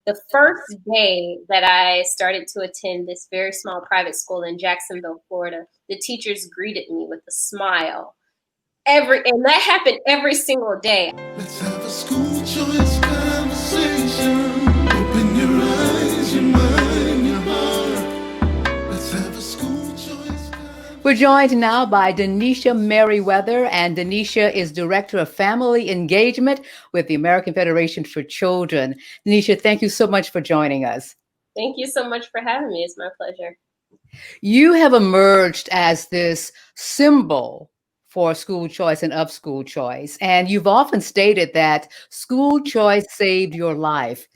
The first day that I started to attend this very small private school in Jacksonville, Florida, the teachers greeted me with a smile. And that happened every single day. Let's have a school choice conversation. Open your eyes, your mind, your heart. Let's have a school choice We're joined conversation. now by Denisha Merriweather, and Denisha is Director of Family Engagement with the American Federation for Children. Denisha, thank you so much for joining us. Thank you so much for having me. It's my pleasure. You have emerged as this symbol for school choice and of school choice, and you've often stated that school choice saved your life.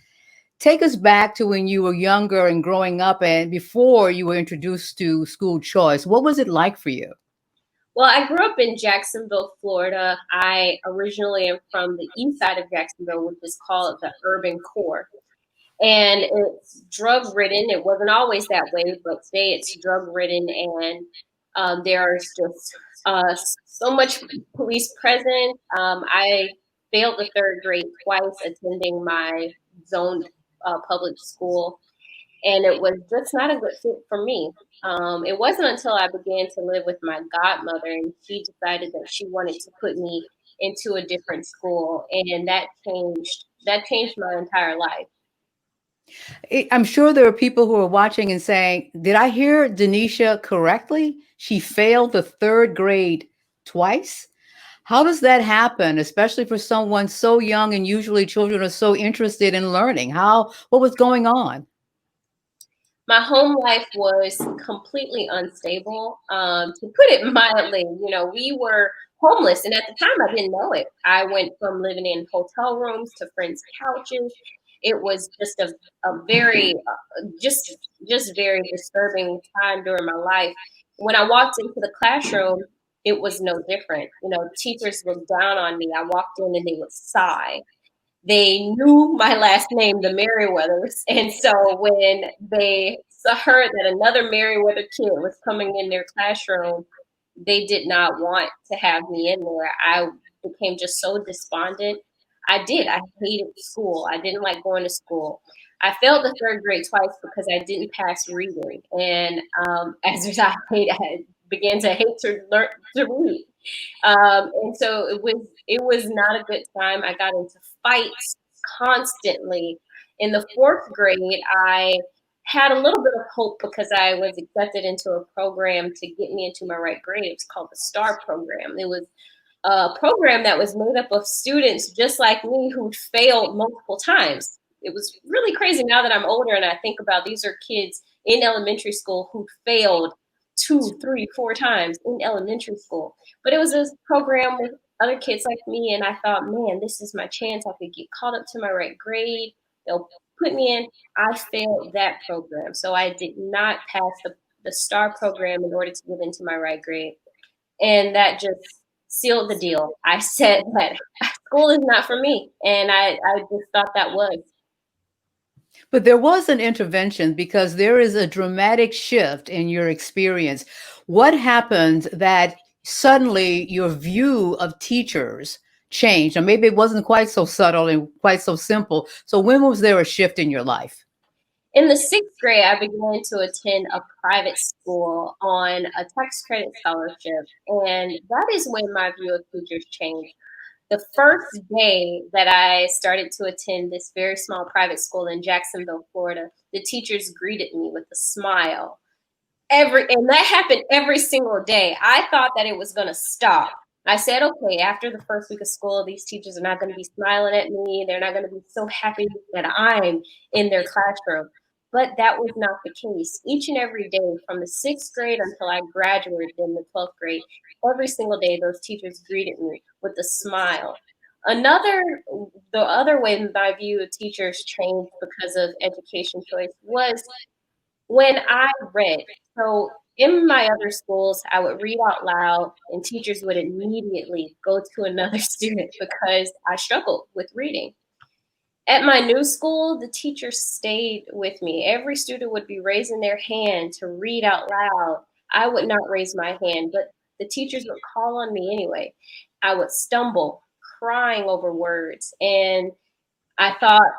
Take us back to when you were younger and growing up and before you were introduced to school choice. What was it like for you? Well, I grew up in Jacksonville, Florida. I originally am from the east side of Jacksonville, which is called the urban core. And it's drug ridden. It wasn't always that way, but today it's drug ridden, and there's just so much police presence. I failed the third grade twice attending my zoned public school, and it was just not a good fit for me. It wasn't until I began to live with my godmother, and she decided that she wanted to put me into a different school, and that changed my entire life. I'm sure there are people who are watching and saying, did I hear Denisha correctly? She failed the third grade twice? How does that happen, especially for someone so young and usually children are so interested in learning? What was going on? My home life was completely unstable. To put it mildly, we were homeless, and at the time, I didn't know it. I went from living in hotel rooms to friends' couches. It was just a very, just very disturbing time during my life. When I walked into the classroom, it was no different. Teachers looked down on me. I walked in and they would sigh. They knew my last name, the Merriweathers, and so when they heard that another Merriweather kid was coming in their classroom, they did not want to have me in there. I became just so despondent. I did. I hated school. I didn't like going to school. I failed the third grade twice because I didn't pass reading, and as I began to hate to learn to read. And so it was not a good time. I got into fights constantly. In the fourth grade, I had a little bit of hope because I was accepted into a program to get me into my right grade. It was called the STAR program. It was a program that was made up of students just like me who failed multiple times. It was really crazy now that I'm older and I think about these are kids in elementary school who failed two, three, four times in elementary school. But it was a program with other kids like me, and I thought, man, this is my chance. I could get caught up to my right grade. They'll put me in. I failed that program. So I did not pass the STAR program in order to get into my right grade. And that just sealed the deal. I said that school is not for me. And I just thought that was. But there was an intervention because there is a dramatic shift in your experience. What happened that suddenly your view of teachers changed? Or maybe it wasn't quite so subtle and quite so simple. So when was there a shift in your life? In the sixth grade, I began to attend a private school on a tax credit scholarship. And that is when my view of teachers changed. The first day that I started to attend this very small private school in Jacksonville, Florida, the teachers greeted me with a smile. And that happened every single day. I thought that it was going to stop. I said, okay, after the first week of school, these teachers are not going to be smiling at me. They're not going to be so happy that I'm in their classroom. But that was not the case. Each and every day, from the sixth grade until I graduated in the 12th grade, every single day, those teachers greeted me with a smile. The other way my view of teachers changed because of education choice was when I read. So in my other schools, I would read out loud, and teachers would immediately go to another student because I struggled with reading. At my new school, the teachers stayed with me. Every student would be raising their hand to read out loud. I would not raise my hand, but the teachers would call on me anyway. I would stumble, crying over words, and I thought,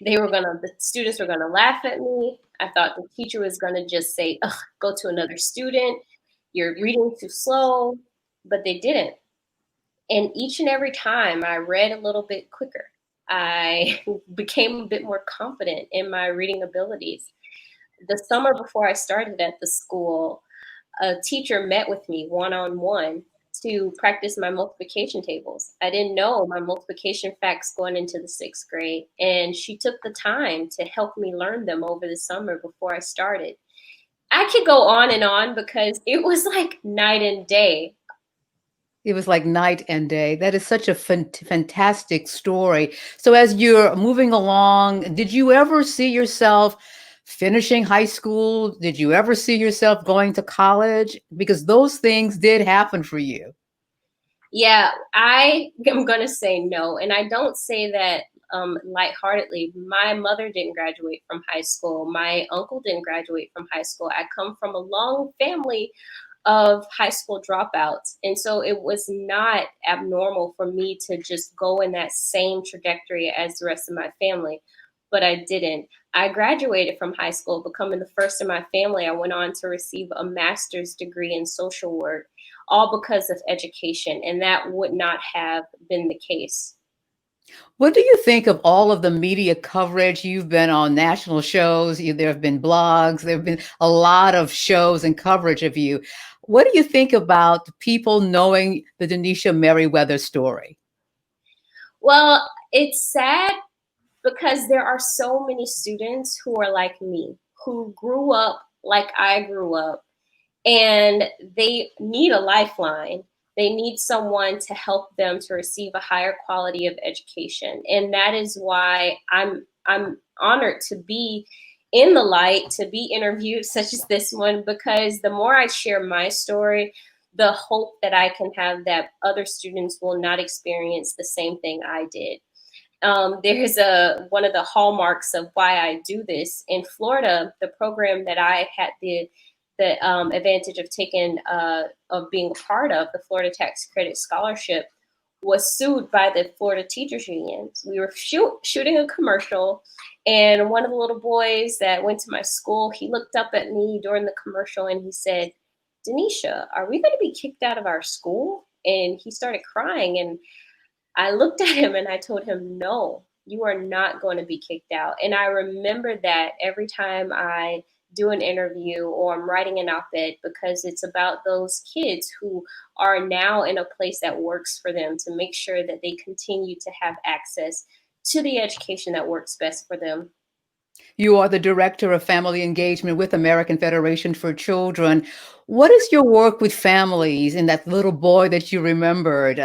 The students were gonna laugh at me. I thought the teacher was gonna just say, ugh, go to another student. You're reading too slow. But they didn't. And each and every time I read a little bit quicker, I became a bit more confident in my reading abilities. The summer before I started at the school, a teacher met with me one on one to practice my multiplication tables. I didn't know my multiplication facts going into the sixth grade, and she took the time to help me learn them over the summer before I started. I could go on and on because it was like night and day. It was like night and day. That is such a fantastic story. So, as you're moving along, did you ever see yourself finishing high school? Did you ever see yourself going to college? Because those things did happen for you. Yeah, I am going to say no. And I don't say that lightheartedly. My mother didn't graduate from high school. My uncle didn't graduate from high school. I come from a long family of high school dropouts. And so it was not abnormal for me to just go in that same trajectory as the rest of my family. But I didn't. I graduated from high school, becoming the first in my family. I went on to receive a master's degree in social work, all because of education. And that would not have been the case. What do you think of all of the media coverage? You've been on national shows, there have been blogs, there have been a lot of shows and coverage of you. What do you think about people knowing the Denisha Merriweather story? Well, it's sad because there are so many students who are like me, who grew up like I grew up, and they need a lifeline. They need someone to help them to receive a higher quality of education. And that is why I'm honored to be in the light, to be interviewed such as this one, because the more I share my story, the hope that I can have that other students will not experience the same thing I did. There's a one of the hallmarks of why I do this in Florida. The program that I had the advantage of taking of being a part of, the Florida Tax Credit Scholarship, was sued by the Florida Teachers Unions. We were shooting a commercial, and one of the little boys that went to my school, he looked up at me during the commercial and he said, "Denisha, are we going to be kicked out of our school?" And he started crying, and I looked at him and I told him, "No, you are not going to be kicked out." And I remember that every time I do an interview or I'm writing an op ed, because it's about those kids who are now in a place that works for them, to make sure that they continue to have access to the education that works best for them. You are the Director of Family Engagement with American Federation for Children. What is your work with families and that little boy that you remembered?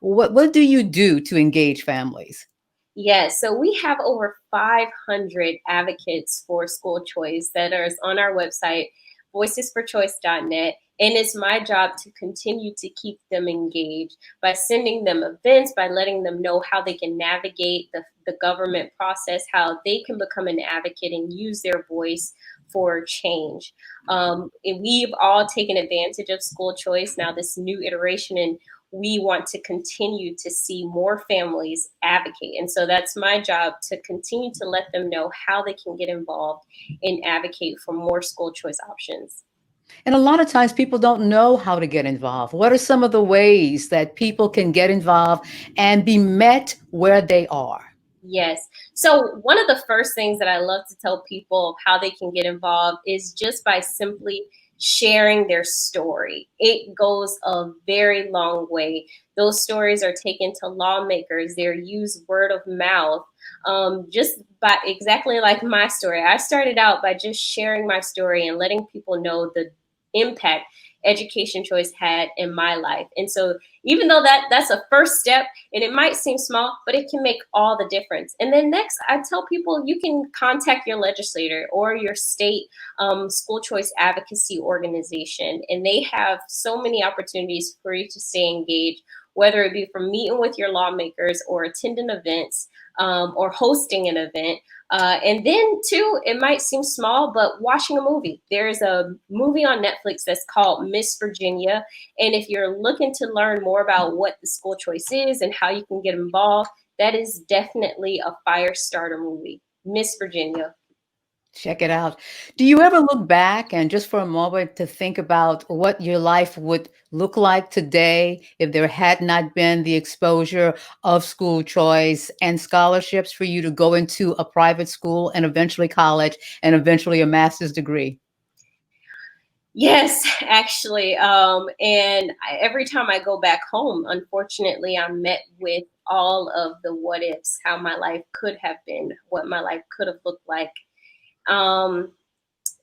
What do you do to engage families? Yes, so we have over 500 advocates for school choice that are on our website, voicesforchoice.net. And it's my job to continue to keep them engaged by sending them events, by letting them know how they can navigate the government process, how they can become an advocate and use their voice for change. And we've all taken advantage of school choice, now this new iteration, and we want to continue to see more families advocate. And so that's my job, to continue to let them know how they can get involved and advocate for more school choice options. And a lot of times people don't know how to get involved. What are some of the ways that people can get involved and be met where they are? Yes. So one of the first things that I love to tell people of how they can get involved is just by simply sharing their story. It goes a very long way. Those stories are taken to lawmakers. They're used word of mouth. Just by exactly like my story. I started out by just sharing my story and letting people know the impact education choice had in my life. And so even though that's a first step, and it might seem small, but it can make all the difference. And then next, I tell people you can contact your legislator or your state school choice advocacy organization, and they have so many opportunities for you to stay engaged, whether it be from meeting with your lawmakers or attending events or hosting an event. And then, too, it might seem small, but watching a movie. There's a movie on Netflix that's called Miss Virginia. And if you're looking to learn more about what the school choice is and how you can get involved, that is definitely a fire starter movie. Miss Virginia. Check it out. Do you ever look back and just for a moment to think about what your life would look like today if there had not been the exposure of school choice and scholarships for you to go into a private school and eventually college and eventually a master's degree? Yes, actually. And every time I go back home, unfortunately, I'm met with all of the what ifs, how my life could have been, what my life could have looked like. Um,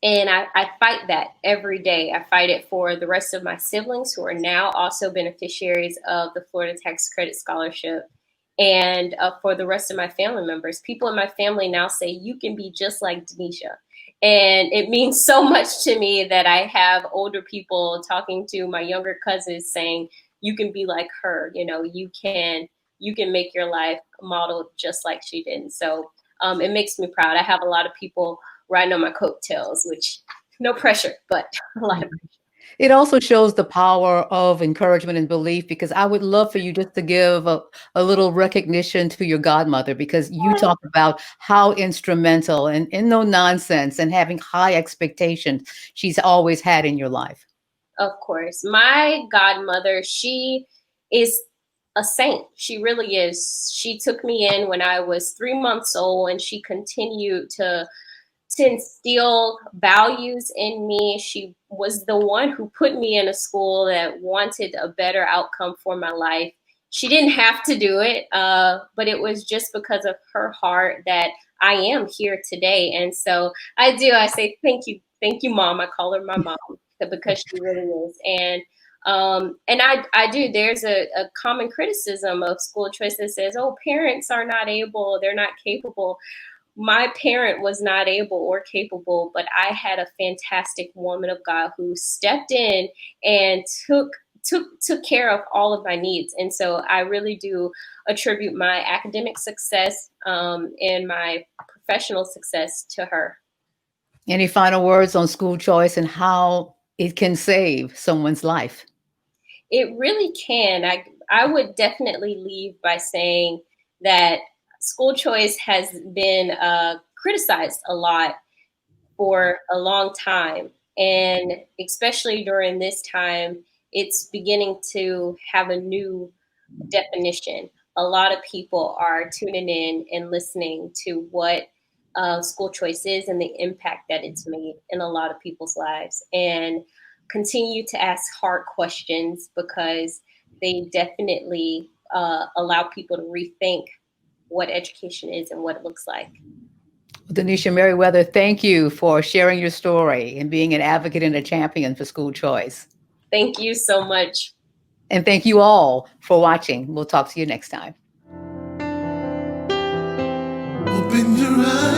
and I fight that every day. I fight it for the rest of my siblings who are now also beneficiaries of the Florida Tax Credit Scholarship. And for the rest of my family members, people in my family now say, you can be just like Denisha. And it means so much to me that I have older people talking to my younger cousins saying, you can be like her, you can make your life modeled just like she did. And so it makes me proud. I have a lot of people riding on my coattails, which no pressure, but a lot of It also shows the power of encouragement and belief because I would love for you just to give a little recognition to your godmother because you pressure. talk about how instrumental and no nonsense and having high expectations she's always had in your life. Of course. My godmother, she is a saint. She really is. She took me in when I was 3 months old and she continued to instill values in me. She was the one who put me in a school that wanted a better outcome for my life. She didn't have to do it, but it was just because of her heart that I am here today. And so I do. I say thank you, mom. I call her my mom because she really is. And I do. There's a common criticism of school choice that says, "Oh, parents are not able. They're not capable." My parent was not able or capable, but I had a fantastic woman of God who stepped in and took care of all of my needs. And so I really do attribute my academic success and my professional success to her. Any final words on school choice and how it can save someone's life? It really can. I would definitely leave by saying that school choice has been criticized a lot for a long time. And especially during this time, it's beginning to have a new definition. A lot of people are tuning in and listening to what school choice is and the impact that it's made in a lot of people's lives. And continue to ask hard questions because they definitely allow people to rethink what education is and what it looks like. Denisha Merriweather, thank you for sharing your story and being an advocate and a champion for school choice. Thank you so much. And thank you all for watching. We'll talk to you next time. Open your eyes.